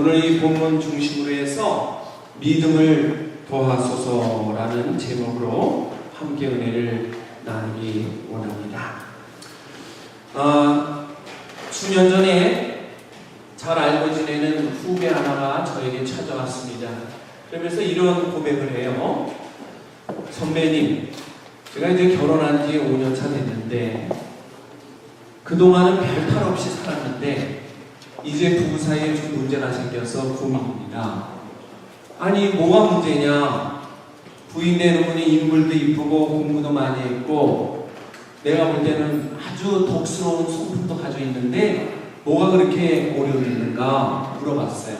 오늘 이 본문 중심으로 해서 믿음을 더하소서라는 제목으로 함께 은혜를 나누기 원합니다. 수년 전에 잘 알고 지내는 후배 하나가 저에게 찾아왔습니다. 그러면서 이런 고백을 해요. 선배님, 제가 이제 결혼한 지 5년 차 됐는데 그동안은 별 탈 없이 살았는데 이제 부부 사이에 좀 문제가 생겨서 고민입니다. 아니 뭐가 문제냐? 부인 되는 분이 인물도 이쁘고 공부도 많이 했고 내가 볼 때는 아주 덕스러운 성품도 가지고 있는데 뭐가 그렇게 어려움이 있는가 물어봤어요.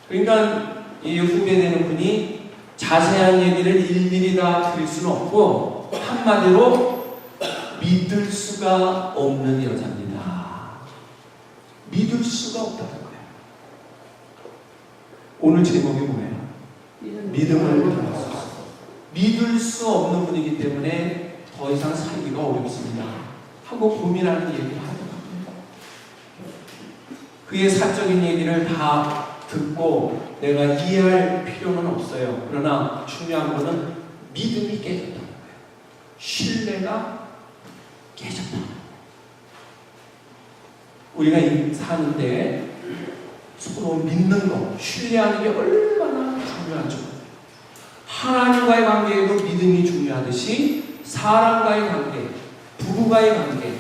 그러니까 이 후배 되는 분이 자세한 얘기를 일일이 다 드릴 수는 없고 한마디로 믿을 수가 없는 여자입니다. 믿을 수가 없다는 거예요. 오늘 제목이 뭐예요? 믿음을 더하소서. 믿을 수 없는 분이기 때문에 더 이상 살기가 어렵습니다 하고 고민하는 얘기를 하더라고요. 그의 사적인 얘기를 다 듣고 내가 이해할 필요는 없어요. 그러나 중요한 것은 믿음이 깨졌다는 거예요. 신뢰가 깨졌다. 우리가 사는데 서로 믿는 것, 신뢰하는 게 얼마나 중요하죠. 하나님과의 관계에도 믿음이 중요하듯이 사람과의 관계, 부부와의 관계,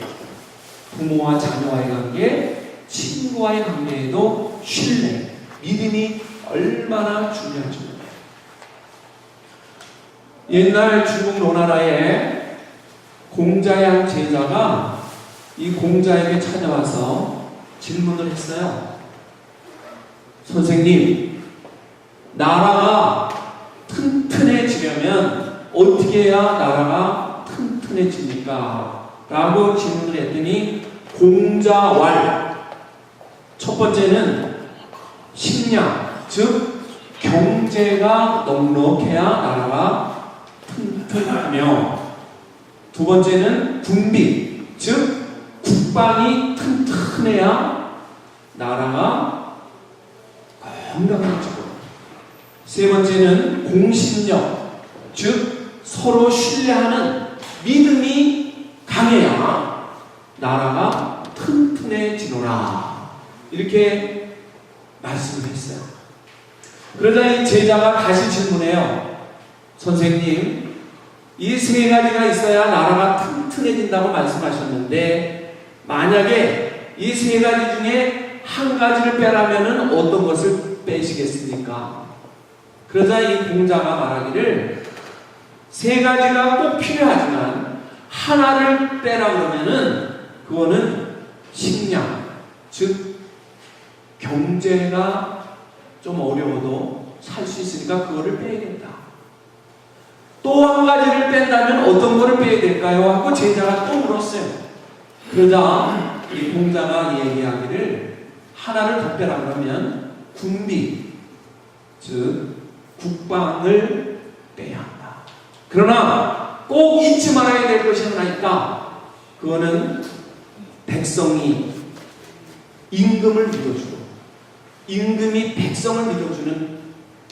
부모와 자녀와의 관계, 친구와의 관계에도 신뢰, 믿음이 얼마나 중요하죠. 옛날 중국 로나라에 공자의 한 제자가 이 공자에게 찾아와서 질문을 했어요. 선생님, 나라가 튼튼해지려면 어떻게 해야 나라가 튼튼해집니까? 라고 질문을 했더니 공자왈, 첫 번째는 식량, 즉 경제가 넉넉해야 나라가 튼튼하며, 두 번째는 군비, 즉 국방이 튼튼해야 나라가 건강해지고, 세 번째는 공신력, 즉 서로 신뢰하는 믿음이 강해야 나라가 튼튼해지노라. 이렇게 말씀을 했어요. 그러자 이 제자가 다시 질문해요. 선생님, 이 세 가지가 있어야 나라가 튼튼해진다고 말씀하셨는데 만약에 이 세 가지 중에 한 가지를 빼라면 어떤 것을 빼시겠습니까? 그러자 이 공자가 말하기를 세 가지가 꼭 필요하지만 하나를 빼라 그러면은 그거는 식량, 즉 경제가 좀 어려워도 살 수 있으니까 그거를 빼야겠다. 또 한 가지를 뺀다면 어떤 거를 빼야 될까요? 하고 제자가 또 물었어요. 그러자 이 공자가 얘기하기를 하나를 더 빼라 그러면 군비, 즉 국방을 빼야 한다. 그러나 꼭 잊지 말아야 될 것이 하나 있다. 그거는 백성이 임금을 믿어주고 임금이 백성을 믿어주는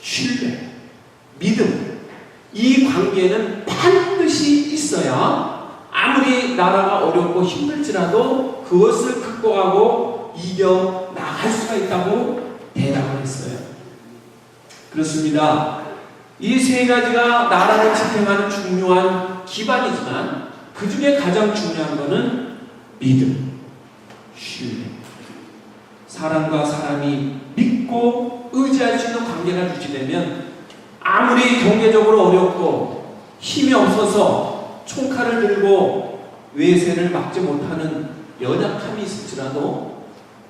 신뢰, 믿음, 이 관계는 반드시 있어야 아무리 나라가 어렵고 힘들지라도 그것을 극복하고 이겨나갈 수가 있다고 대답을 했어요. 그렇습니다. 이 세 가지가 나라를 지탱하는 중요한 기반이지만 그 중에 가장 중요한 것은 믿음, 신뢰. 사람과 사람이 믿고 의지할 수 있는 관계가 유지되면 아무리 경제적으로 어렵고 힘이 없어서 총칼을 들고 외세를 막지 못하는 연약함이 있을지라도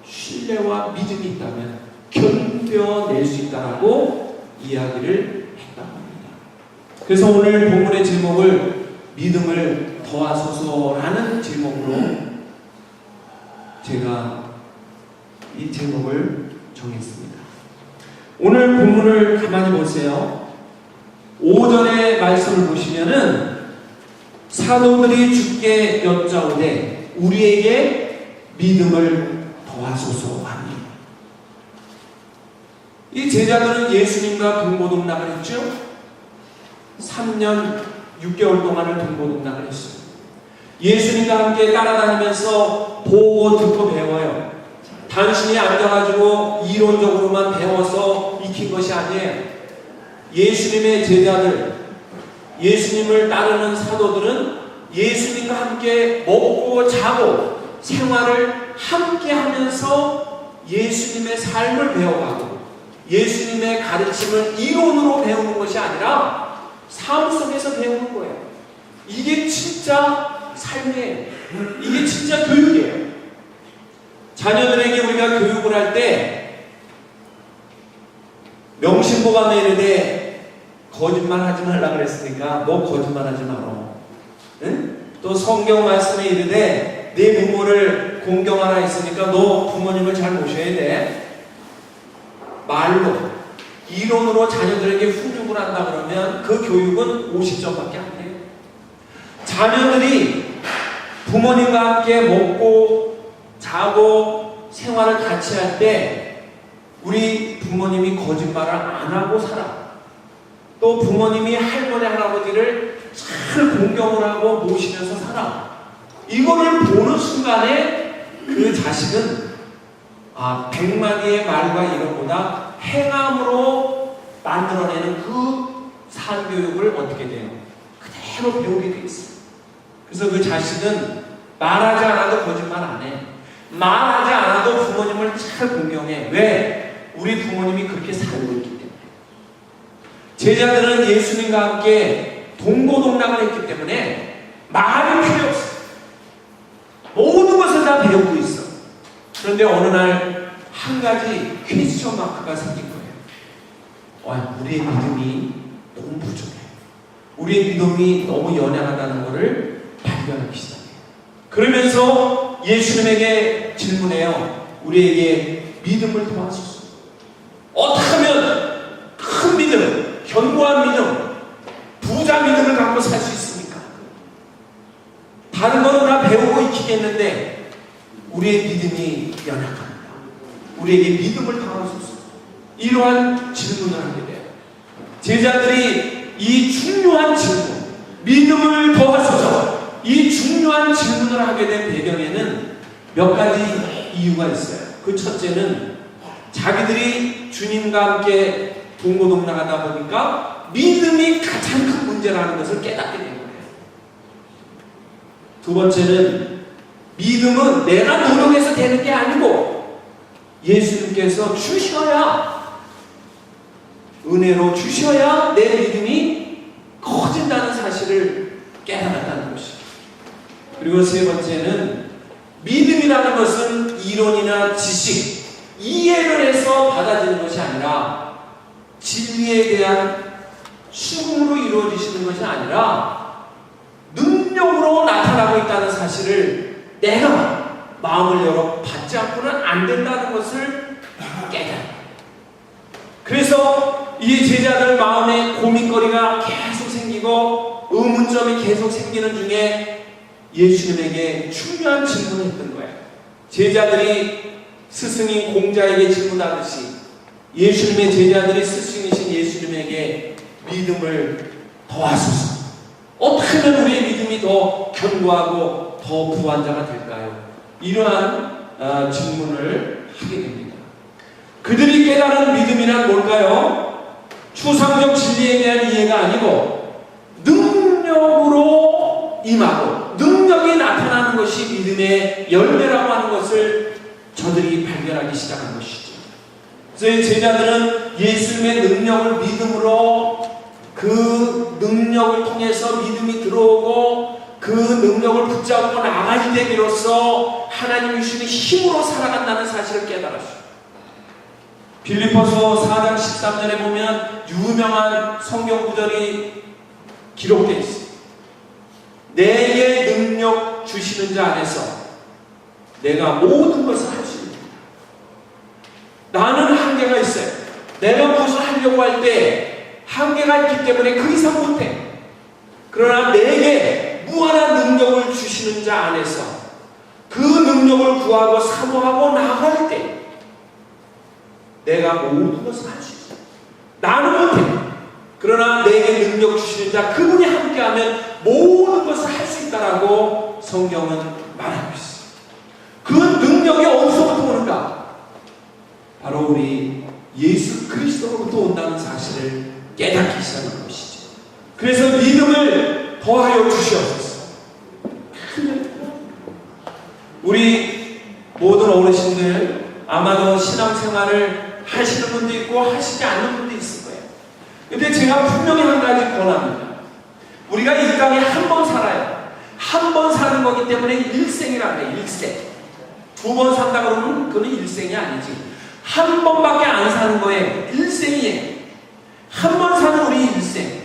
신뢰와 믿음이 있다면 견뎌낼 수 있다라고 이야기를 했다고 합니다. 그래서 오늘 본문의 제목을 믿음을 더하소서라는 제목으로 제가 이 제목을 정했습니다. 오늘 본문을 가만히 보세요. 5절의 말씀을 보시면은 사도들이 주께 여짜오되 우리에게 믿음을 더하소서 하니 이 제자들은 예수님과 동고동락을 했죠. 3년 6개월 동안을 동고동락을 했어요. 예수님과 함께 따라다니면서 보고 듣고 배워요. 단순히 앉아가지고 이론적으로만 배워서 익힌 것이 아니에요. 예수님의 제자들, 예수님을 따르는 사도들은 예수님과 함께 먹고 자고 생활을 함께 하면서 예수님의 삶을 배워가고 예수님의 가르침을 이론으로 배우는 것이 아니라 삶 속에서 배우는 거예요. 이게 진짜 삶이에요. 이게 진짜 교육이에요. 자녀들에게 우리가 교육을 할 때 명심보감에 이르되 거짓말 하지 말라 그랬으니까 너 거짓말 하지 마라. 응? 또 성경 말씀에 이르되 네 부모를 공경하라 했으니까 너 부모님을 잘 모셔야 돼. 말로 이론으로 자녀들에게 훈육을 한다 그러면 그 교육은 50점밖에 안 돼요. 자녀들이 부모님과 함께 먹고 자고 생활을 같이 할 때 우리 부모님이 거짓말을 안 하고 살아. 또 부모님이 할머니 할아버지를 잘 공경을 하고 모시면서 살아. 이거를 보는 순간에 그 자식은 100마디의 말과 이론보다 행함으로 만들어내는 그 삶교육을 어떻게 돼요? 그대로 배우게 돼 있어요. 그래서 그 자식은 말하지 않아도 거짓말 안 해. 말하지 않아도 부모님을 잘 공경해. 왜? 우리 부모님이 그렇게 살고 있기 때문에. 제자들은 예수님과 함께 동고동락을 했기 때문에 말이 필요 없어. 모든 것을 다 배우고 있어. 그런데 어느 날 한 가지 퀘스천 마크가 생긴 거예요. 우리의 믿음이 너무 부족해. 우리의 믿음이 너무 연약하다는 것을 발견하기 시작해요. 그러면서 예수님에게 질문해요. 우리에게 믿음을 도와주소서. 어떻게 하면 큰 믿음, 견고한 믿음, 부자 믿음을 갖고 살 수 있습니까? 다른 거는 다 배우고 익히겠는데 우리의 믿음이 연약합니다. 우리에게 믿음을 도와주소서. 이러한 질문을 하게 돼요. 제자들이 이 중요한 질문, 믿음을 도와주소서, 이 중요한 질문을 하게 된 배경에는 몇 가지 이유가 있어요. 그 첫째는 자기들이 주님과 함께 동고동락하다 보니까 믿음이 가장 큰 문제라는 것을 깨닫게 된 거예요. 두 번째는 믿음은 내가 노력해서 되는 게 아니고 예수님께서 주셔야, 은혜로 주셔야 내 믿음이 커진다는 사실을 깨달았다는 것이죠. 그리고 세 번째는 믿음이라는 것은 이론이나 지식, 이해를 해서 받아들이는 것이 아니라 진리에 대한 수긍으로 이루어지시는 것이 아니라 능력으로 나타나고 있다는 사실을 내가 마음을 열어 받지 않고는 안 된다는 것을 깨달아요. 그래서 이 제자들 마음에 고민거리가 계속 생기고 의문점이 계속 생기는 중에 예수님에게 중요한 질문을 했던 거예요. 제자들이 스승인 공자에게 질문하듯이 예수님의 제자들이 스승이신 예수님에게 믿음을 더하소서. 어떻게 하면 우리의 믿음이 더 견고하고 더 부한 자가 될까요? 이러한 질문을 하게 됩니다. 그들이 깨달은 믿음이란 뭘까요? 추상적 진리에 대한 이해가 아니고 능력으로 임하고 능력이 나타나는 것이 믿음의 열매라고 하는 것을 저들이 발견하기 시작한 것이죠. 그래서 제자들은 예수님의 능력을 믿음으로, 그 능력을 통해서 믿음이 들어오고 그 능력을 붙잡고 나아갈 때 비로소 하나님이 주시는 힘으로 살아간다는 사실을 깨달았어요. 빌립보서 4장 13절에 보면 유명한 성경 구절이 기록되어 있어요. 내게 능력 주시는 자 안에서 내가 모든 것을 할 수 있습니다. 나는 한계가 있어요. 내가 무엇을 하려고 할 때 한계가 있기 때문에 그 이상 못해. 그러나 내게 무한한 능력을 주시는 자 안에서 그 능력을 구하고 사모하고 나아갈 때 내가 모든 것을 할 수 있어. 나는 못해. 그러나 내게 능력 주시는 자 그분이 함께하면 모든 것을 할 수 있다라고 성경은 말하고 있어요. 그 능력이 어디서부터 오는가? 바로 우리 예수 그리스도로부터 온다는 사실을 깨닫기 시작하는 것이죠. 그래서 믿음을 더하여 주시옵소서. 우리 모든 어르신들 아마도 신앙생활을 하시는 분도 있고 하시지 않는 분도 있을 거예요. 근데 제가 분명히 한 가지 권합니다. 우리가 이 땅에 한 번 살아요. 한 번 사는 거기 때문에 일생이라는 거예요. 일생. 두 번 산다 그러면 그건 일생이 아니지. 한 번밖에 안 사는 거예요. 일생이에요. 한 번 사는 우리 일생.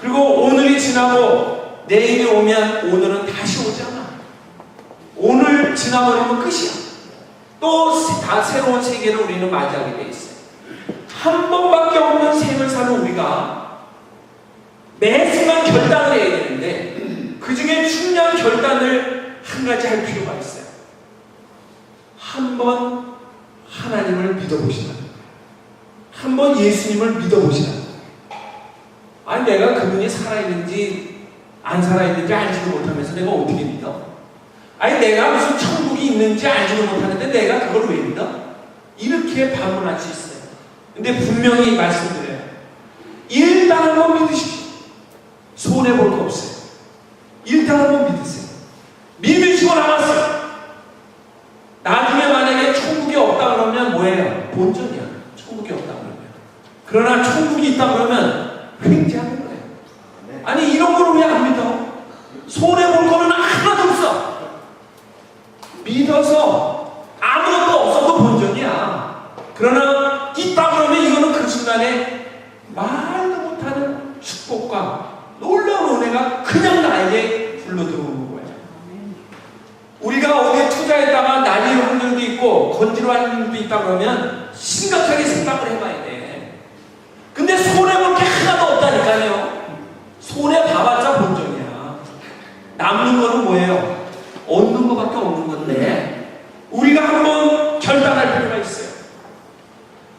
그리고 오늘이 지나고 내일이 오면 오늘은 다시 오지 않아. 오늘 지나버리면 끝이야. 또 다 새로운 세계를 우리는 맞이하게 돼 있어요. 한 번밖에 없는 생을 사는 우리가 매 순간 결단을 해야 되는데 그 중에 중요한 결단을 한 가지 할 필요가 있어요. 한 번 하나님을 믿어보시라. 한 번 예수님을 믿어보시라. 아니 내가 그분이 살아있는지 안 살아있는지 알지도 못하면서 내가 어떻게 믿어? 아니 내가 무슨 천국이 있는지 알지도 못하는데 내가 그걸 왜 믿어? 이렇게 반문할 수 있어요. 근데 분명히 말씀드려요. 일단 한번 믿으십시오. 손해볼 거 없어요. 일단 한번 믿으세요. 믿으시고 나갔어요. 나중에 만약에 천국이 없다 그러면 뭐예요? 본전이야. 천국이 없다 그러면. 그러나 천국이 있다 그러면 횡재하는 거예요. 아니 이런 걸 왜 안 믿어? 손해볼 거는 하나도 없어. 믿어서 아무것도 없어도 본전이야. 그러나 있다 그러면 이거는 그 순간에 말도 못하는 축복과 놀라운 은혜가 그냥 나에게 불러들어오는 거예요. 우리가 어디에 투자했다가 날릴 확률도 있고 건지러할 확률도 있다 그러면 심각하게 생각을 해봐야 돼. 근데 손해볼 게 하나도 없다니까요. 손해봐봤자 본전이야. 남는 거는 뭐예요? 얻는 것밖에 없는 건데 우리가 한번 결단할 필요가 있어요.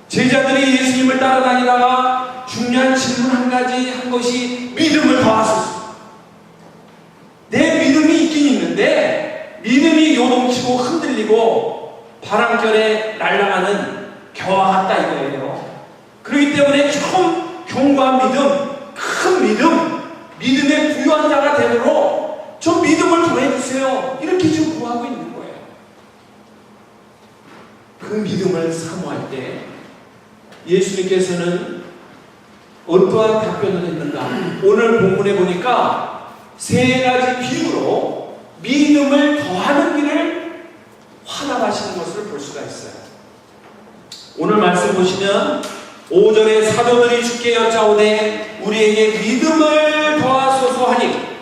제자들이 예수님을 따라다니다가 중요한 질문 한 가지 한 것이 믿음을 더하소서. 내 믿음이 있긴 있는데 믿음이 요동치고 흔들리고 바람결에 날아가는 겨와 같다 이거예요. 그렇기 때문에 좀 견고한 믿음, 큰 믿음, 믿음의 부유한 자가 되도록 좀 믿음을 더해주세요. 이렇게 지금 구하고 있는 거예요. 그 믿음을 사모할 때 예수님께서는 어떠한 답변을 했는가? 오늘 본문에 보니까 세 가지 비유로 믿음을 더하는 길을 화답하시는 것을 볼 수가 있어요. 오늘 말씀 보시면 5절에 사도들이 주께 여짜오되 우리에게 믿음을 더하소서 하니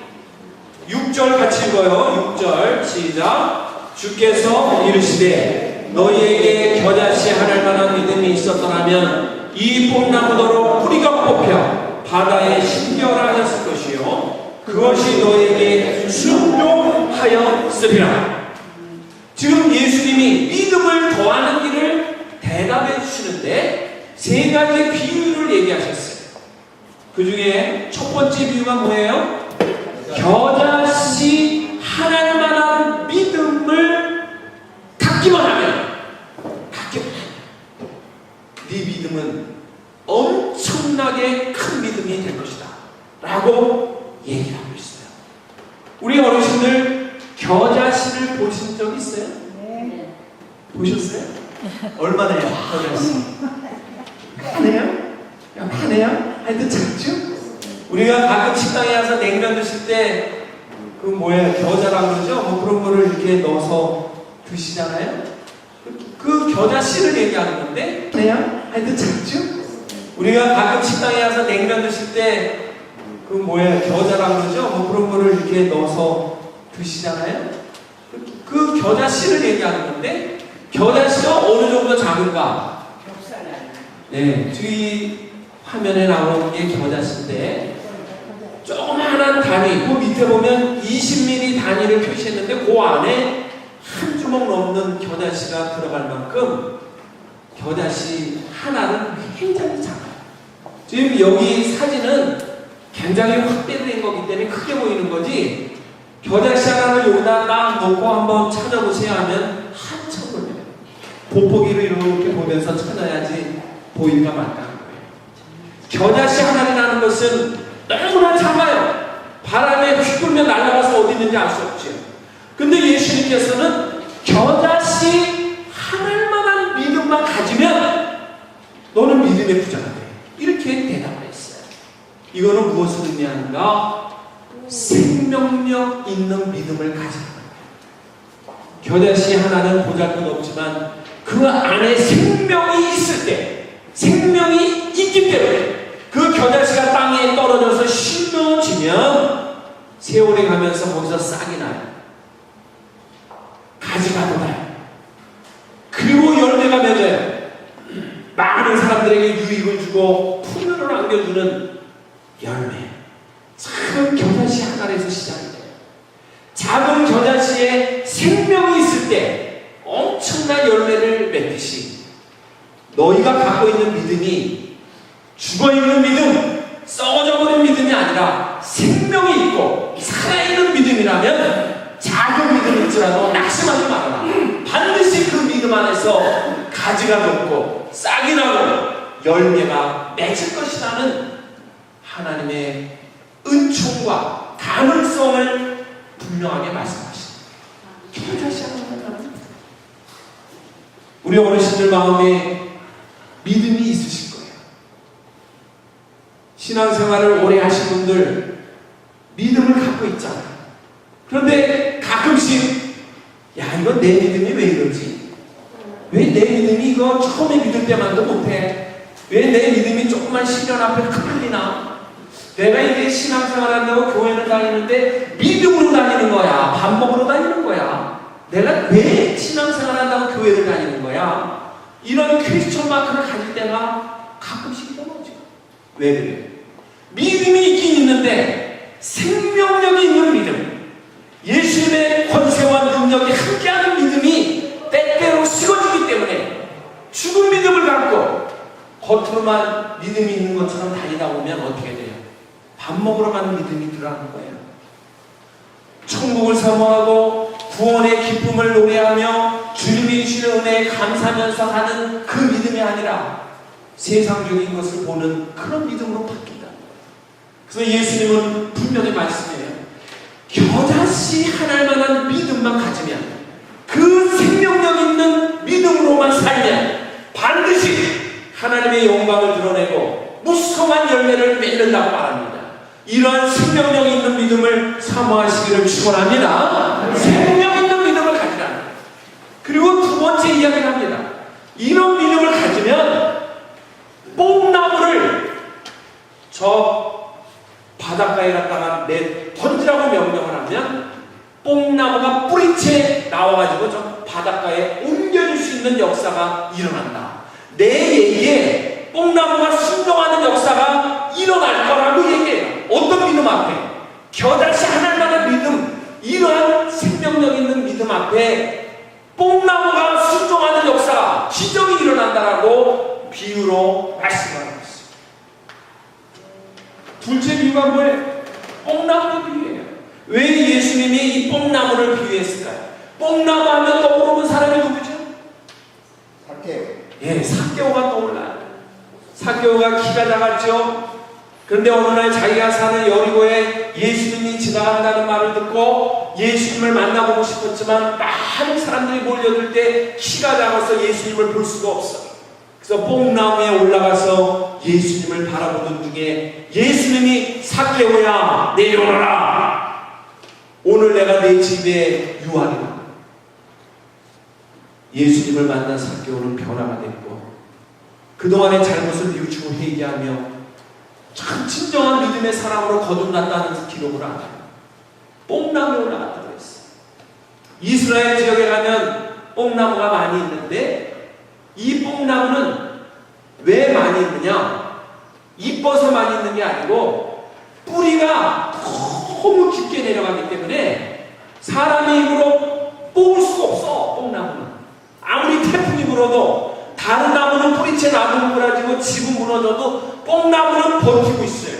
6절 같이 읽어요. 6절 시작. 주께서 이르시되 너희에게 겨자씨 하늘 만한 믿음이 있었더라면 이 뽕나무더러 뿌리가 뽑혀 바다에 심겨라하였을 것이요 그것이 너희에게 순종하였으리라. 지금 예수님이 믿음을 더하는 길을 대답해 주시는데 세 가지 비유를 얘기하셨어요. 그 중에 첫 번째 비유가 뭐예요? 겨자씨 하나만한 믿음을 갖기만 하면 네 믿음은 엄청나게 큰 믿음이 될 것이다 라고 얘기를 하고 있어요. 우리 어르신들 겨자씨를 보신 적 있어요? 네. 보셨어요? 얼마나요? 겨자씨 하네요? 하네요? 하여튼 작죠? 우리가 가끔 식당에 가서 냉면 드실 때 그 뭐예요? 겨자라고 그러죠? 뭐 그런 거를 이렇게 넣어서 드시잖아요? 그 겨자씨를 얘기하는 건데 하여튼 작죠? 우리가 가끔 식당에 가서 냉면 드실 때 그 뭐예요? 겨자라고 그러죠? 뭐 그런 거를 이렇게 넣어서 드시잖아요? 그 겨자씨를 얘기하는 건데 겨자씨가 어느 정도 작은가? 네, 저기 화면에 나오는 게 겨자씨인데 조그마한 단위, 그 밑에 보면 20mm 단위를 표시했는데 그 안에 한 주먹 넘는 겨자씨가 들어갈 만큼 겨자씨 하나는 굉장히 작아요. 지금 여기 사진은 굉장히 확대된 거기 때문에 크게 보이는 거지, 겨자씨 하나를 여기다 딱 놓고 한번 찾아보세요 하면 한참 걸려요. 돋보기를 이렇게 보면서 찾아야지 보일까 말까 하는 거예요. 겨자씨 하나라는 것은 너무나 작아요. 바람에 휘둘면 날아가서 어디 있는지 알 수 없죠. 근데 예수님께서는 겨자씨 하나만한 믿음만 가지면 너는 믿음의 부자가 돼, 이렇게 대답을 했어요. 이거는 무엇을 의미하는가? 생명력 있는 믿음을 가지는 거예요. 겨자씨 하나는 보잘것없지만 그 안에 생명이 있을 때, 생명이 있기 때문에 그 겨자씨가 땅에 떨어져서 심어지면 세월이 가면서 거기서 싹이 나요. 가지가 돋아요. 그리고 열매가 맺어요. 많은 사람들에게 유익을 주고 풍요를 안겨주는 열매. 작은 겨자씨 하나에서 시작이 돼요. 작은 겨자씨에 생명이 있을 때 엄청난 열매를 맺듯이 너희가 갖고 있는 믿음이 죽어있는 믿음, 썩어져버린 믿음이 아니라 생명이 있고 살아있는 믿음이라면 작은 믿음일지라도 낙심하지 말아라. 반드시 그 믿음 안에서 가지가 돋고 싹이 나고 열매가 맺을 것이라는 하나님의 은총과 가능성을 분명하게 말씀하십니다. 겨자씨 하나는 우리 어르신들 마음에 믿음이 있으실 거예요. 신앙생활을 오래 하신 분들 믿음을 갖고 있잖아요. 그런데 가끔씩 야, 이건 내 믿음이 왜 이러지? 왜 내 믿음이 이거 처음에 믿을 때만도 못해? 왜 내 믿음이 조금만 시련 앞에 흔들리나? 내가 이게 신앙생활 한다고 교회를 다니는데 믿음으로 다니는 거야? 밥 먹으러 다니는 거야? 내가 왜 신앙생활 한다고 교회를 다니는 거야? 이런 퀘스천 마크를 가질 때가 가끔씩 있어가지고. 왜 그래? 믿음이 있긴 있는데 생명력이 있는 믿음, 예수님의 권세와 능력이 함께하는 믿음이 때때로 식어지기 때문에 죽은 믿음을 갖고 겉으로만 믿음이 있는 것처럼 다니다 보면 어떻게 돼요? 밥 먹으러 가는 믿음이 들어가는 거예요. 천국을 사모하고 구원의 기쁨을 노래하며 주님이 주시는 은혜에 감사하면서 하는 그 믿음이 아니라 세상적인 것을 보는 그런 믿음으로 바뀐다. 그래서 예수님은 분명히 말씀해요. 겨자씨 하나만한 믿음만 가지면, 그 생명력 있는 믿음으로만 살면 반드시 하나님의 영광을 드러내고 무성한 열매를 맺는다고 말합니다. 이러한 생명력 있는 믿음을 사모하시기를 축원합니다. 생명 있는 믿음을 가지라. 그리고 두 번째 이야기를 합니다. 이런 믿음을 가지면 뽕나무를 저 바닷가에 갖다가 던지라고 명령을 하면 뽕나무가 뿌리채 나와가지고 저 바닷가에 옮겨줄 수 있는 역사가 일어난다. 내 얘기에 뽕나무가 순종하는 역사가 일어날 거라고 얘기해요. 어떤 믿음 앞에? 겨자씨 하나만한 믿음, 이러한 생명력 있는 믿음 앞에 뽕나무가 순종하는 역사가, 기적이 일어난다라고 비유로 말씀하고 있습니다. 둘째 비유가 뭐예요? 뽕나무를 비유해요. 왜 예수님이 이 뽕나무를 비유했을까요? 뽕나무 하면 떠오르는 사람이 누구죠? 삭개오. 예, 삭개오가 떠올라요. 삭개오가 키가 작았죠. 그런데 어느 날 자기가 사는 여리고에 예수님이 지나간다는 말을 듣고 예수님을 만나보고 싶었지만 많은 사람들이 몰려들 때 키가 작아서 예수님을 볼 수가 없어요. 그래서 뽕나무에 올라가서 예수님을 바라보던 중에 예수님이 삭개오야 내려오너라. 오늘 내가 내 집에 유하리라. 예수님을 만난 삭개오는 변화가 됐고 그동안의 잘못을 뉘우치고 회개하며 참 진정한 믿음의 사람으로 거듭났다는 기록을 알아요. 뽕나무에 올라갔다고 했어요. 이스라엘 지역에 가면 뽕나무가 많이 있는데 이 뽕나무는 왜 많이 있느냐? 이뻐서 많이 있는 게 아니고 뿌리가 너무 깊게 내려가기 때문에 사람의 힘으로 뽑을 수가 없어. 뽕나무는 아무리 태풍이 불어도 다른 나무는 뿌리채 나무 무너지고 집은 무너져도 뽕나무는 버티고 있어요.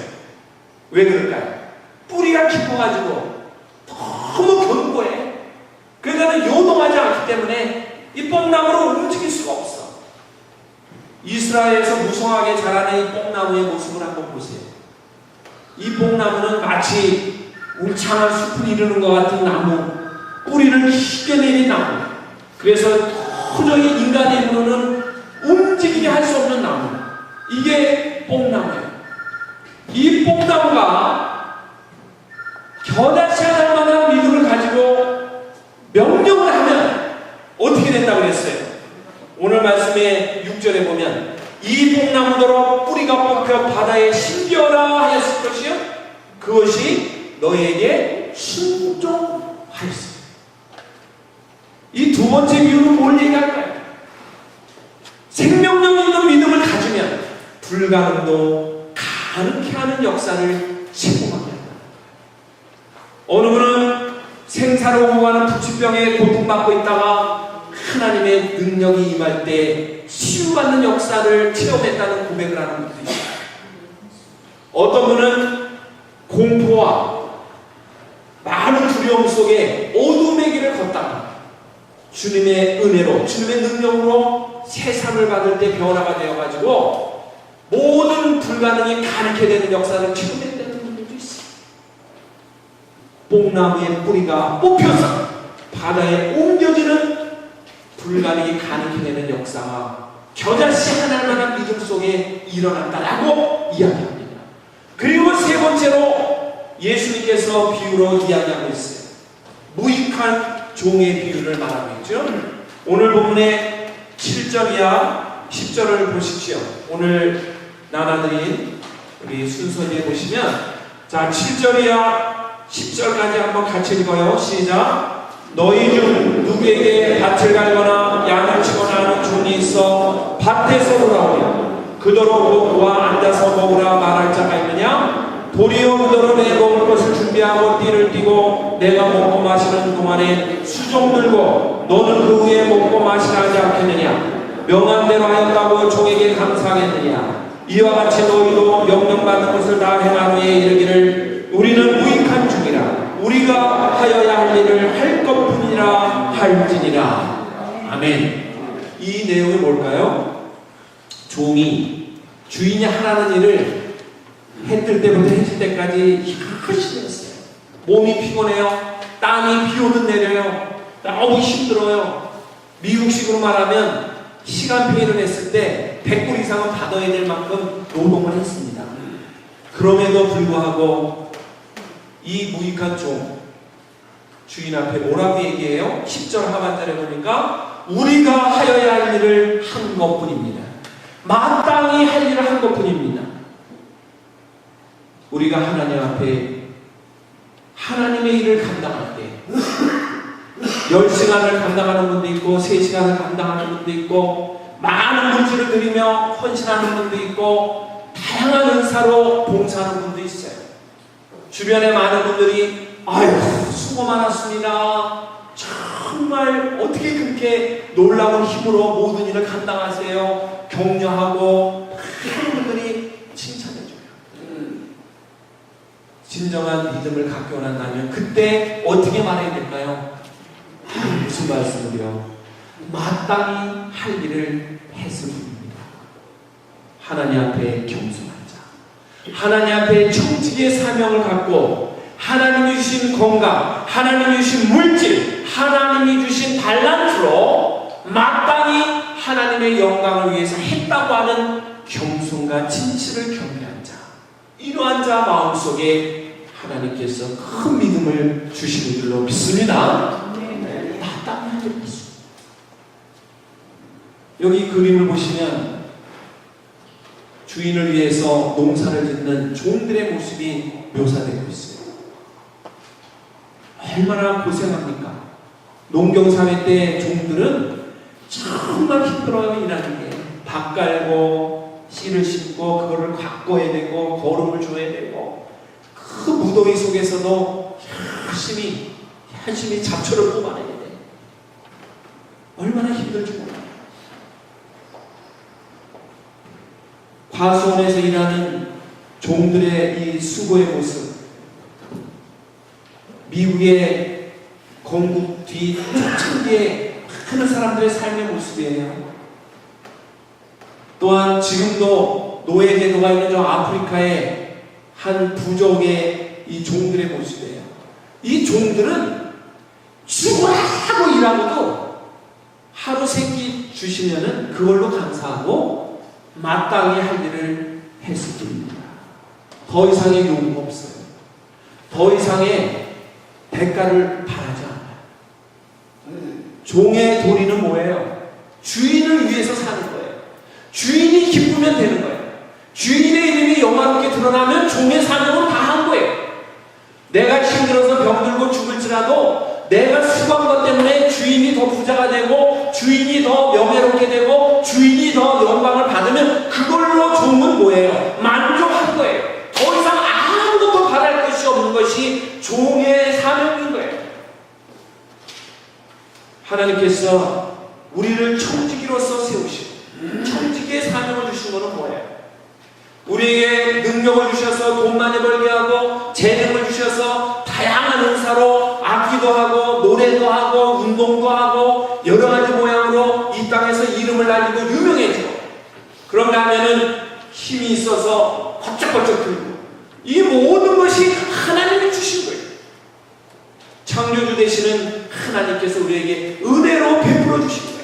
왜 그럴까요? 뿌리가 깊어가지고 너무 견고해. 그러니까 요동하지 않기 때문에 이 뽕나무를 움직일 수가 없어. 이스라엘에서 무성하게 자라는 이 뽕나무의 모습을 한번 보세요. 이 뽕나무는 마치 울창한 숲을 이루는 것 같은 나무, 뿌리를 깊게 내린 나무. 그래서 도저히 인간의 힘으로는 움직이게 할 수 없는 나무. 이게 뽕나무예요. 이 뽕나무가 겨자씨 할 만한 믿음을 가지고 명령을 하면 어떻게 된다고 그랬어요? 오늘 말씀의 6절에 보면 이 뽕나무더러 뿌리가 뽑혀 바다에 심겨라 하였을 것이요 그것이 너희에게 순종하였습니다. 이 두 번째 비유는 뭘 얘기할까요? 생명력 있는 믿음을 가지면 불가능도 가능케 하는 역사를 제공하게 한다. 어느 분은 생사를 오가는 부치병에 고통받고 있다가 하나님의 능력이 임할 때 치유받는 역사를 체험했다는 고백을 하는 분도 있어요. 어떤 분은 공포와 많은 두려움 속에 어둠의 길을 걷다가 주님의 은혜로, 주님의 능력으로 세상을 받을 때 변화가 되어가지고 모든 불가능이 가능케 되는 역사를 체험했다는 분들도 있어요. 뽕나무의 뿌리가 뽑혀서 바다에 옮겨지는 불가능이 가능케 되는 역사가 겨자씨 하나만한 믿음 속에 일어났다라고 이야기합니다. 그리고 세 번째로 예수님께서 비유로 이야기하고 있어요. 무익한 종의 비유를 말하고 있죠. 오늘 본문의 7절 이하 10절을 보십시오. 오늘 나눠드린 우리 순서에 보시면 자 7절 이하 10절까지 한번 같이 읽어요. 시작. 너희 중 누구에게 밭을 갈거나 양을 치거나 하는 종이 있어 밭에서 돌아오면 그더러 와 앉아서 먹으라 말할 자가 있느냐? 도리어 그더러 내 먹을 것을 준비하고 띠를 띠고 내가 먹고 마시는 동안에 수종 들고 너는 그 후에 먹고 마시라 하지 않겠느냐? 명한 대로 하였다고 종에게 감사하겠느냐? 이와 같이 너희도 명령받은 것을 다 행한 후에 이르기를 우리는 무익한 종이라 우리가 하여야 할 일을 할 것뿐이라 할지니라. 아멘. 이 내용이 뭘까요? 종이 주인이 하라는 일을 해 뜰 때부터 해질 때까지 열심히 했어요. 몸이 피곤해요. 땀이 비 오듯 내려요. 너무 힘들어요. 미국식으로 말하면 시간페이를 했을 때 100불 이상은 받아야 될 만큼 노동을 했습니다. 그럼에도 불구하고 이 무익한 종 주인 앞에 뭐라고 얘기해요? 10절 하반절에 보니까 우리가 하여야 할 일을 한 것뿐입니다. 마땅히 할 일을 한 것뿐입니다. 우리가 하나님 앞에 하나님의 일을 감당할 때 10시간을 감당하는 분도 있고 3시간을 감당하는 분도 있고 많은 물질을 드리며 헌신하는 분도 있고 다양한 은사로 봉사하는 분도 있어요. 주변에 많은 분들이 아유 수고 많았습니다. 정말 어떻게 그렇게 놀라운 힘으로 모든 일을 감당하세요. 격려하고 많은 분들이 칭찬해줘요. 진정한 믿음을 갖고 원한다면 그때 어떻게 말해야 될까요? 무슨 말씀을요? 마땅히 할 일을 했을 뿐입니다. 하나님 앞에 겸손한 자, 하나님 앞에 청지기의 사명을 갖고 하나님이 주신 건강, 하나님이 주신 물질, 하나님이 주신 달란트로 마땅히 하나님의 영광을 위해서 했다고 하는 겸손과 진실을 경배한 자, 이러한 자 마음속에 하나님께서 큰 믿음을 주시는 줄로 믿습니다. 마땅히 할 일을 했습니다. 여기 그림을 보시면 주인을 위해서 농사를 짓는 종들의 모습이 묘사되고 있어요. 얼마나 고생합니까? 농경사회 때 종들은 정말 힘들어요. 일하는 게. 밥 갈고 씨를 심고 그거를 가꿔야 되고 거름을 줘야 되고 그 무더위 속에서도 열심히 잡초를 뽑아내야 돼. 얼마나 힘들지 몰라요. 하수원에서 일하는 종들의 이 수고의 모습, 미국의 건국 뒤 초창기에 많은 사람들의 삶의 모습이에요. 또한 지금도 노예 제도가 있는 저 아프리카의 한 부족의 이 종들의 모습이에요. 이 종들은 수고하고 일하고도 하루 세 끼 주시면은 그걸로 감사하고 마땅히 할 일을 했을 뿐입니다. 더 이상의 요구가 없어요. 더 이상의 대가를 바라지 않아요. 종의 도리는 뭐예요? 주인을 위해서 사는 거예요. 주인이 기쁘면 되는 거예요. 주인의 이름이 영화롭게 드러나면 종의 사명은 다 한 거예요. 내가 힘들어서 병들고 죽을지라도 내가 수고한 것 때문에 주인이 더 부자가 되고 주인이 더 명예롭게 되고 주인이 더 영광을 받으면 그걸로 종은 뭐예요? 만족한 거예요. 더 이상 아무것도 바랄 것이 없는 것이 종의 사명인 거예요. 하나님께서 우리를 청지기로서 세우시고 청지기의 사명을 주신 것은 뭐예요? 우리에게 능력을 주셔서 돈 많이 벌게 하고 재능을 주셔서 다양한 은사로 악기도 하고 노래도 하고 운동도 하고 여러 가지 모양으로 이 땅에서 이름을 알리고 유명해지고 그런가 하면은 힘이 있어서 벅적벅적 들고 이 모든 것이 하나님이 주신 거예요. 창조주 되시는 하나님께서 우리에게 은혜로 베풀어 주신 거예요.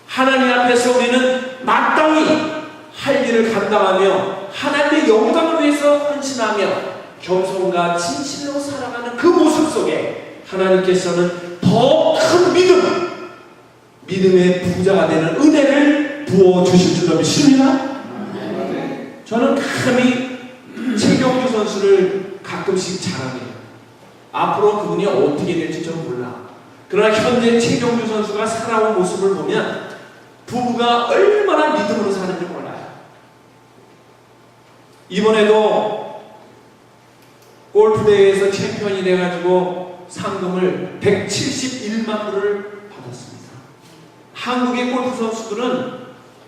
하나님 앞에서 우리는 마땅히 할 일을 감당하며 하나님의 영광을 위해서 헌신하며 겸손과 진실로 살아가는 그 모습 속에 하나님께서는 더 큰 믿음의 부자가 되는 은혜를 부어주실 줄로 믿습니다. 저는 감히 최경주 선수를 가끔씩 자랑해요. 앞으로 그분이 어떻게 될지 저는 몰라. 그러나 현재 최경주 선수가 살아온 모습을 보면 부부가 얼마나 믿음으로 사는지 몰라요. 이번에도 골프대회에서 챔피언이 돼가지고 상금을 171만 불을 받았습니다. 한국의 골프 선수들은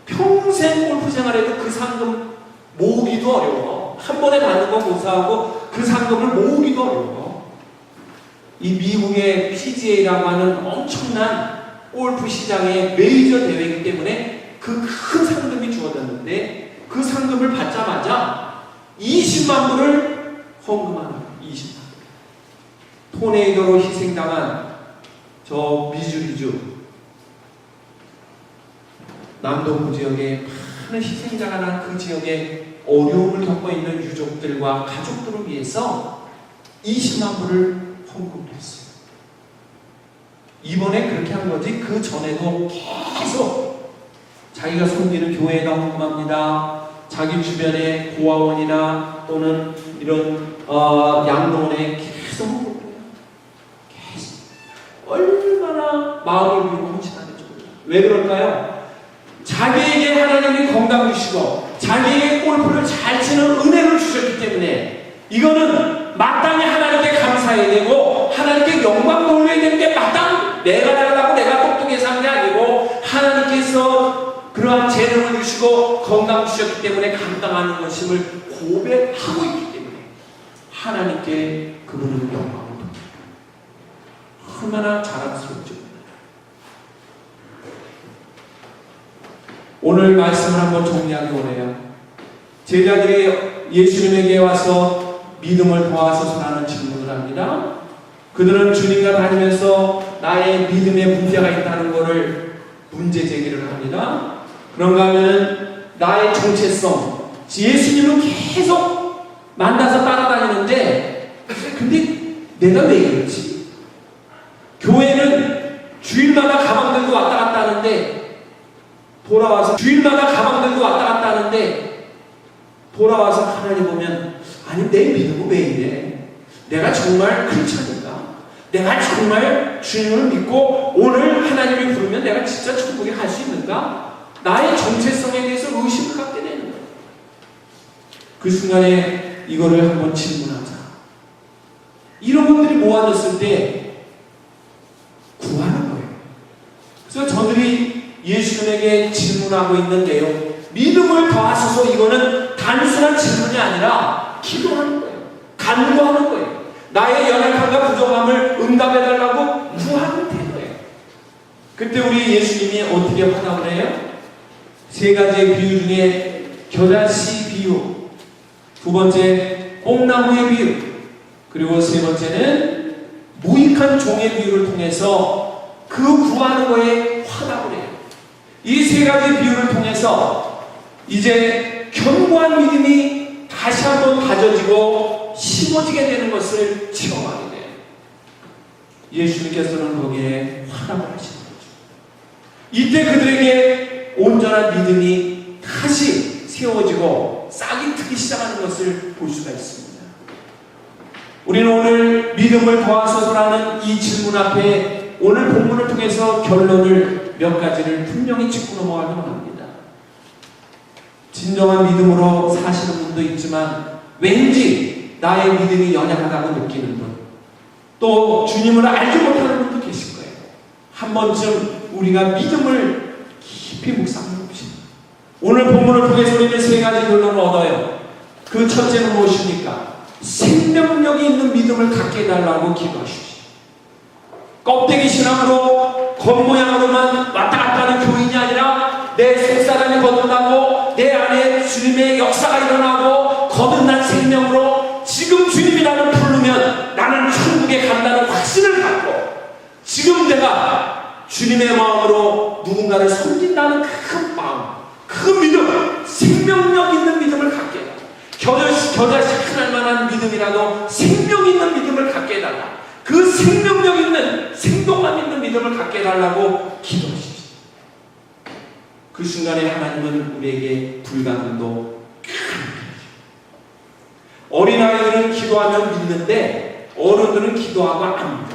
평생 골프 생활에도 그 상금 모으기도 어려워. 한 번에 받는 건 고사하고 그 상금을 모으기도 어려워. 이 미국의 PGA라고 하는 엄청난 골프 시장의 메이저 대회이기 때문에 그 큰 상금이 주어졌는데 그 상금을 받자마자 20만 불을 헌금하는 거예요. 20만 불. 토네이도로 희생당한 저 미주리주 남동부 지역에 많은 희생자가 난 그 지역에 어려움을 겪고 있는 유족들과 가족들을 위해서 20만 불을 헌금했어요. 이번에 그렇게 한 거지 그 전에도 계속 자기가 섬기는 교회에다 헌금합니다. 자기 주변의 고아원이나 또는 이런 양로원에 계속 헌금을 해요. 계속 얼마나 마음을 비우고 헌신하는지 몰라요. 왜 그럴까요? 자기에게 하나님이 건강 주시고 자기에게 골프를 잘 치는 은혜를 주셨기 때문에 이거는 마땅히 하나님께 감사해야 되고 하나님께 영광 돌려야 되는 게 마땅. 내가 잘하고 내가 똑똑해서 한 게 아니고 하나님께서 그러한 재능을 주시고 건강 주셨기 때문에 감당하는 것임을 고백하고 있기 때문에 하나님께 그분은 영광을 돌립니다. 얼마나 자랑스럽죠. 오늘 말씀을 한번 정리하기 원해요. 제자들이 예수님에게 와서 믿음을 더하소서 하는 질문을 합니다. 그들은 주님과 다니면서 나의 믿음에 문제가 있다는 것을 문제 제기를 합니다. 그런가 하면 나의 정체성, 예수님은 계속 만나서 따라다니는데 근데 내가 왜 이러지? 교회는 주일마다 가방 들고 왔다 갔다 하는데 돌아와서 주일마다 가방 들고 왔다 갔다 하는데 돌아와서 하나님 보면 아니 내 믿음은 왜 이래? 내가 정말 크리스찬인가? 내가 정말 주님을 믿고 오늘 하나님이 부르면 내가 진짜 천국에 갈 수 있는가? 나의 정체성에 대해서 의심을 갖게 되는 거예요. 그 순간에 이거를 한번 질문하자. 이런 분들이 모아졌을 때 구하는 거예요. 그래서 저들이 예수님에게 질문하고 있는 내용 믿음을 더하소서, 이거는 단순한 질문이 아니라 기도하는 거예요. 간구하는 거예요. 나의 연약함과 부족함을 응답해달라고 구하는 태도예요. 그때 우리 예수님이 어떻게 화답을 해요? 세 가지의 비유 중에 겨자씨 비유, 두 번째 뽕나무의 비유, 그리고 세 번째는 무익한 종의 비유를 통해서 그 구하는 거에 화답을 해요. 이 세 가지 비유를 통해서 이제 견고한 믿음이 다시 한번 다져지고 심어지게 되는 것을 체험하게 돼요. 예수님께서는 거기에 화답을 하시는 거죠. 이때 그들에게 온전한 믿음이 다시 세워지고 싹이 트기 시작하는 것을 볼 수가 있습니다. 우리는 오늘 믿음을 더하소서라는 이 질문 앞에 오늘 본문을 통해서 결론을 몇 가지를 분명히 짚고 넘어가기만 합니다. 진정한 믿음으로 사시는 분도 있지만 왠지 나의 믿음이 연약하다고 느끼는 분, 또 주님을 알지 못하는 분도 계실 거예요. 한 번쯤 우리가 믿음을 깊이 묵상해 봅시다. 오늘 본문을 통해서 우리는 세 가지 결론을 얻어요. 그 첫째는 무엇입니까? 생명력이 있는 믿음을 갖게 해달라고 기도하십시오. 껍데기 신앙으로 겉모양으로만 왔다 갔다 하는 교인이 아니라 내 속사람이 거듭나고 내 안에 주님의 역사가 일어나고 거듭난 생명으로 지금 주님이 나를 부르면 나는 천국에 간다는 확신을 갖고 지금 내가 주님의 마음으로 누군가를 섬긴다는 큰 마음, 그 믿음, 생명력 있는 믿음을 갖게 해달라. 겨자씨 큰할 만한 믿음이라도 생명 있는 믿음을 갖게 해달라. 그 생명력 있는, 생동감 있는 믿음을 갖게 해달라고 기도하십시오. 그 순간에 하나님은 우리에게 불가능도 어린아이들은 기도하면 믿는데 어른들은 기도하고 안 믿어.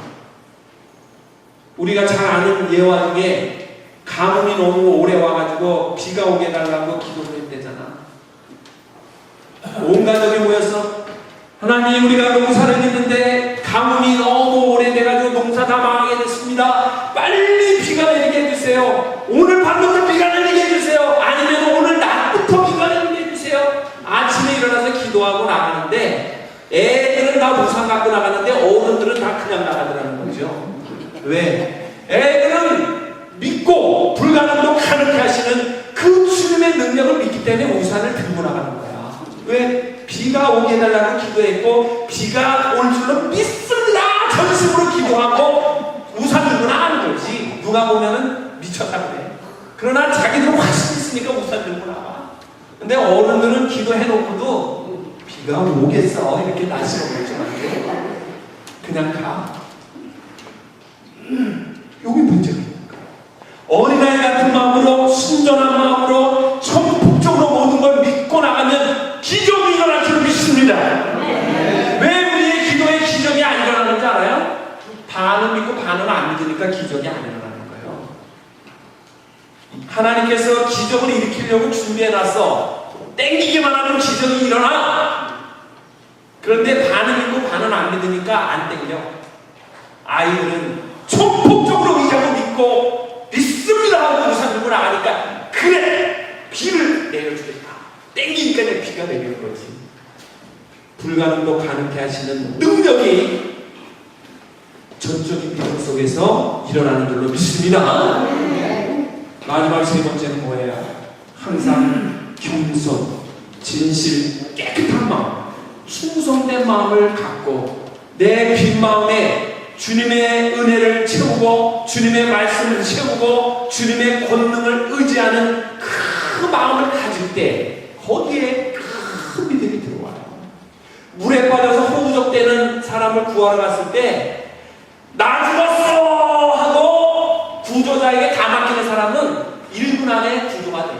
우리가 잘 아는 예화 중에 가뭄이 너무 오래 와가지고 비가 오게 해달라고 기도를 했대잖아. 온 가족이 모여서 하나님, 우리가 농사를 짓는데 가뭄이 너무 오래돼가지고 농사 다 망하게 됐습니다. 빨리 비가 내리게 해주세요. 오늘 밤부터 비가 내리게 해주세요. 아니면 오늘 낮부터 비가 내리게 해주세요. 아침에 일어나서 기도하고 나가는데 애들은 다 우산 갖고 나가는데 어른들은 다 그냥 나가더라는 거죠. 왜? 애들은 믿고 불가능도 가능케 하시는 그 주님의 능력을 믿기 때문에 우산을 들고 나가는 거야. 왜? 비가 오게 해달라고 기도했고 비가 올 줄로 믿습니다 전심으로 기도하고 우산 들고 나가는 거지. 누가 보면은 미쳤다 그래. 그러나 자기들은 확신 있으니까 우산 들고 나가. 근데 어른들은 기도해놓고도 비가 오겠어 이렇게 날씨로 결정하는데 그냥 가. 여기 문제가 있는 거야. 어린아이 같은 마음으로, 순전한 마음으로 전폭적으로 모든 걸 믿고 나가면 기적이 일어날 줄 믿습니다. 왜 우리의 기도에 기적이 안 일어나는지 알아요? 반은 믿고 반은 안 믿으니까 기적이 안 일어나는 거예요. 하나님께서 기적을 일으키려고 준비해놨어. 땡기기만 하면 기적이 일어나. 그런데 반은 믿고 반은 안 믿으니까 안 땡겨. 아이들은 전폭적으로 의자고 믿고 믿습니다 하고 우산 들고 나가니까 그래 비를 내려주겠다. 땡기니까 내 비가 내리는 거지. 불가능도 가능케 하시는 능력이 전적인 믿음 속에서 일어나는 줄로 믿습니다. 마지막 세 번째는 뭐예요? 항상 겸손, 진실, 깨끗한 마음, 충성된 마음을 갖고 내 빈 마음에 주님의 은혜를 채우고 주님의 말씀을 채우고 주님의 권능을 의지하는 그 마음을 가질 때 거기에 큰 믿음이 들어와요. 물에 빠져서 호우적대는 사람을 구하러 갔을 때 나 죽었어 하고 구조자에게 다 맡기는 사람은 1분 안에 구조가 돼.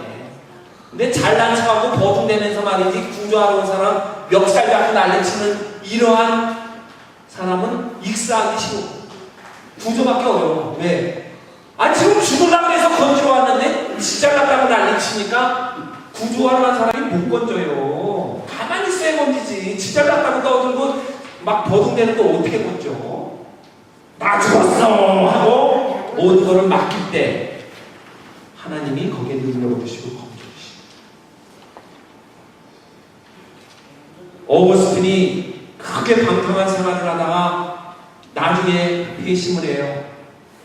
근데 잘난 척하고 버둥대면서 말이지 구조하러 온 사람 멱살 잡고 난리치는 이러한 사람은 익사하기 쉬워. 구조받기 어려워. 왜? 아 지금 죽으려고 해서 건지러 왔는데 지장 났다고 난리치니까 구조하러 간 사람이 못 건져요. 가만히 있어야 건지지. 지장 났다고 떠들고 막 버둥대는 거 어떻게 건져? 나 죽었어 하고 모든 거를 맡길 때 하나님이 거기에 능력을 주시고 건져주시고 어거스틴이 크게 방탕한 생활을 하다가 나중에 회심을 해요.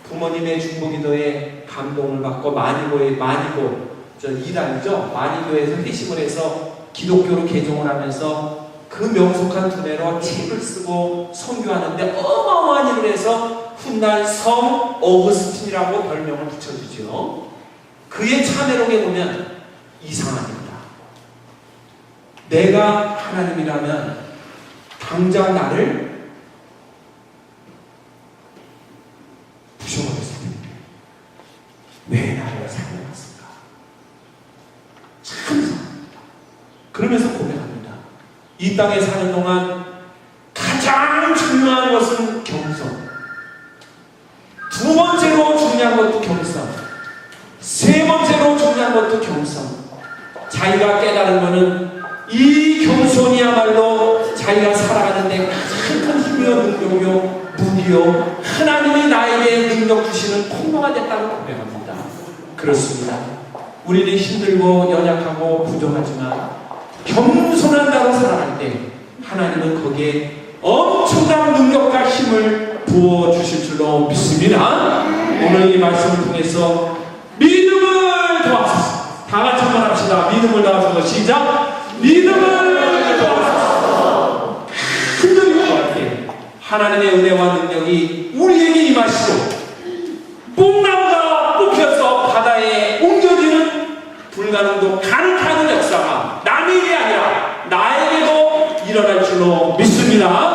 부모님의 중보기도에 감동을 받고 마니고 저 이단이죠. 마니교에서 회심을 해서 기독교로 개종을 하면서 그 명석한 두뇌로 책을 쓰고 선교하는데 어마어마한 일을 해서 훗날 성 어거스틴이라고 별명을 붙여주죠. 그의 참회록에 보면 이상합니다. 내가 하나님이라면 당장 나를 부셔버렸을 텐데 왜 나를 사랑했을까? 참 이상합니다. 그러면서 고백합니다. 이 땅에 사는 동안 가장 중요한 것은 겸손. 두 번째로 중요한 것도 겸손. 세 번째로 중요한 것도 겸손. 자기가 깨달은 것은 이 겸손이야말로 자기가 살아가는데 가장 큰 힘이요 능력이요 무기요 하나님이 나에게 능력 주시는 통로가 됐다고 고백합니다. 그렇습니다. 우리는 힘들고 연약하고 부족하지만 겸손한 자로 살아갈 때 하나님은 거기에 엄청난 능력과 힘을 부어주실 줄로 믿습니다. 오늘 이 말씀을 통해서 믿음을 더하소서. 다 같이 한번 합시다. 믿음을 더하소서. 시작. 믿음을 더하소서. 큰 능력과 함께 하나님의 은혜와 능력이 우리에게 임하시고 뽕나무가 뽑혀서 바다에 옮겨지는 불가능도 가능한 역사가 남의 일이 아니라 나에게도 일어날 줄로 믿습니다.